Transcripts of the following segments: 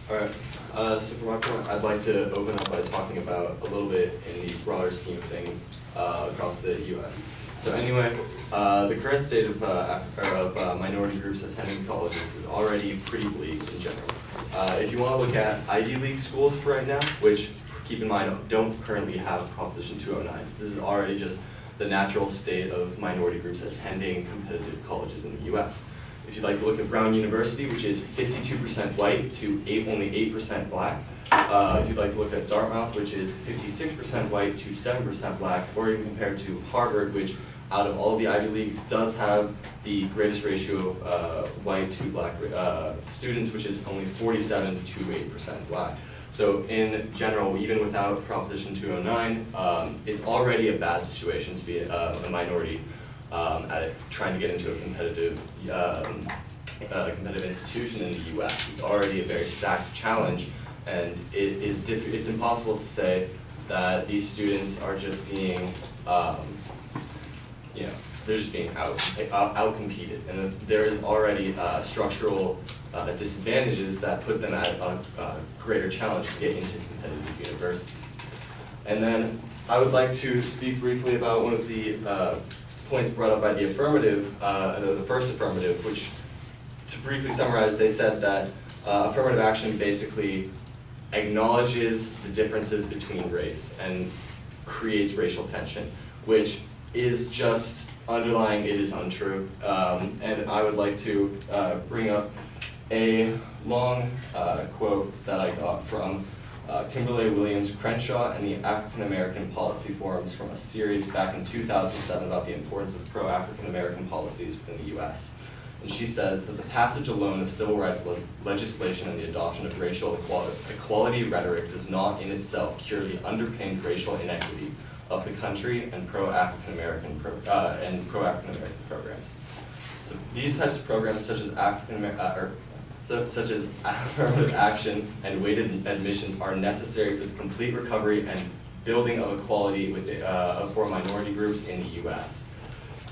Alright, so for my point, I'd like to open up by talking about a little bit in the broader scheme of things across the U.S. So anyway, the current state of minority groups attending colleges is already pretty bleak in general. If you want to look at Ivy League schools right now, which, keep in mind, don't currently have Proposition 209, so this is already just the natural state of minority groups attending competitive colleges in the U.S. If you'd like to look at Brown University, which is 52% white to only 8% black. If you'd like to look at Dartmouth, which is 56% white to 7% black, or even compared to Harvard, which out of all the Ivy Leagues does have the greatest ratio of white to black students, which is only 47 to 8% black. So in general, even without Proposition 209, it's already a bad situation to be a minority trying to get into a competitive institution in the U.S. It's already a very stacked challenge, and it's impossible to say that these students are just being, they're just being out-competed, and there is already structural disadvantages that put them at a greater challenge to get into competitive universities. And then I would like to speak briefly about one of the points brought up by the affirmative, the first affirmative, which, to briefly summarize, they said that affirmative action basically acknowledges the differences between race and creates racial tension, which is just underlying it is untrue. And I would like to bring up a long quote that I got from Kimberly Williams Crenshaw and the African American Policy Forums from a series back in 2007 about the importance of pro-African American policies within the U.S. And she says that the passage alone of civil rights legislation and the adoption of racial equality rhetoric does not in itself cure the underpinned racial inequity of the country and pro-African American programs. So these types of programs, such as affirmative action and weighted admissions, are necessary for the complete recovery and building of equality for minority groups in the U.S.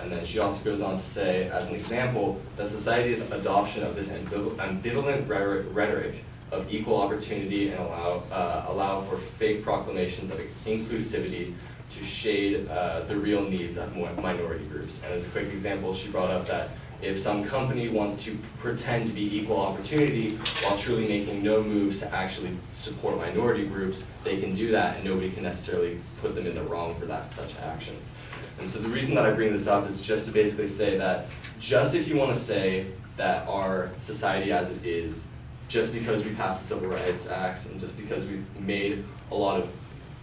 And then she also goes on to say, as an example, that society's adoption of this ambivalent rhetoric of equal opportunity and allow for fake proclamations of inclusivity to shade the real needs of minority groups. And as a quick example, she brought up that if some company wants to pretend to be equal opportunity while truly making no moves to actually support minority groups, they can do that and nobody can necessarily put them in the wrong for such actions. And so the reason that I bring this up is just to basically say that just if you want to say that our society as it is, just because we passed the Civil Rights Acts and just because we've made a lot of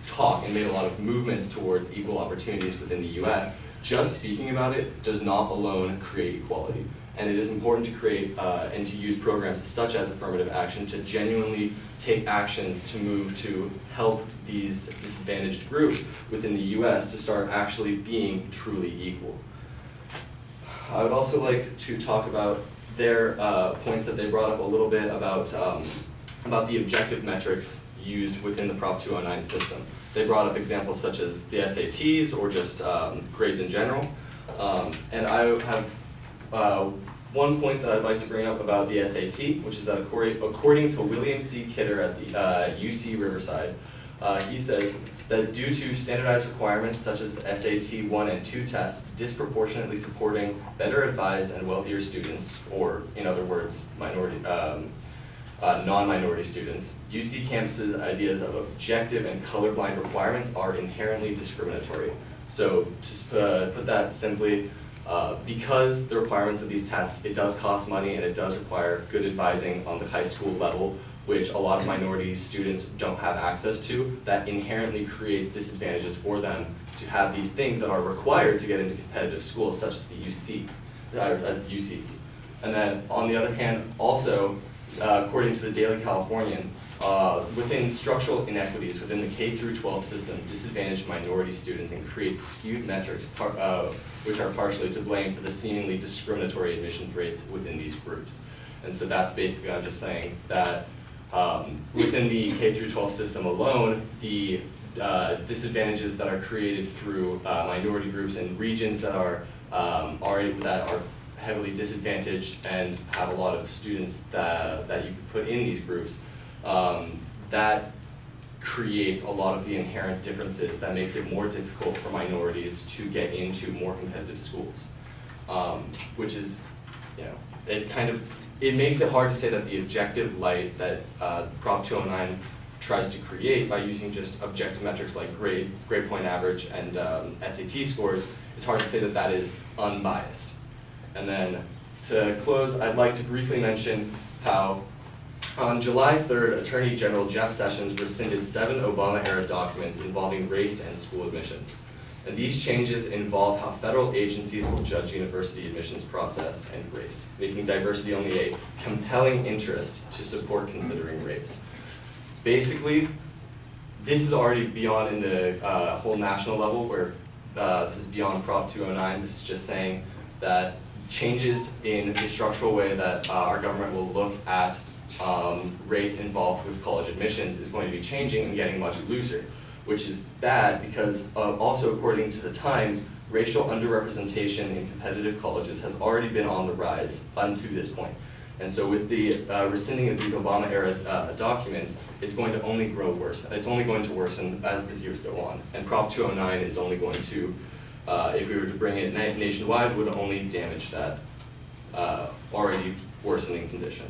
talk and made a lot of movements towards equal opportunities within the U.S., just speaking about it does not alone create equality. And it is important to create and to use programs such as affirmative action to genuinely take actions to move to help these disadvantaged groups within the U.S. to start actually being truly equal. I would also like to talk about their points that they brought up a little bit about the objective metrics used within the Prop 209 system. They brought up examples such as the SATs or just grades in general. And I have one point that I'd like to bring up about the SAT, which is that according to William C. Kidder at the UC Riverside, he says that due to standardized requirements such as the SAT 1 and 2 tests disproportionately supporting better advised and wealthier students, or in other words, non-minority students, UC campus's ideas of objective and colorblind requirements are inherently discriminatory. So to put that simply, because the requirements of these tests, it does cost money and it does require good advising on the high school level, which a lot of minority students don't have access to, that inherently creates disadvantages for them to have these things that are required to get into competitive schools, such as the UCs. And then on the other hand, also, according to the Daily Californian, within structural inequities within the K-12 system disadvantaged minority students and creates skewed metrics which are partially to blame for the seemingly discriminatory admission rates within these groups. And so that's basically, I'm just saying that within the K-12 system alone, the disadvantages that are created through minority groups and regions that are heavily disadvantaged and have a lot of students that you could put in these groups that creates a lot of the inherent differences that makes it more difficult for minorities to get into more competitive schools. Which is, you know, it makes it hard to say that the objective light that Prop 209 tries to create by using just objective metrics like grade point average, and SAT scores, it's hard to say that that is unbiased. And then to close, I'd like to briefly mention how on July 3rd, Attorney General Jeff Sessions rescinded 7 Obama-era documents involving race and school admissions. And these changes involve how federal agencies will judge university admissions process and race, making diversity only a compelling interest to support considering race. Basically, this is already beyond in the whole national level, where this is beyond Prop 209. This is just saying that changes in the structural way that our government will look at race involved with college admissions is going to be changing and getting much looser, which is bad because also according to the Times, racial underrepresentation in competitive colleges has already been on the rise unto this point. And so with the rescinding of these Obama-era documents, it's going to only grow worse. It's only going to worsen as the years go on. And Prop 209 is only going to, if we were to bring it nationwide, would only damage that already worsening condition.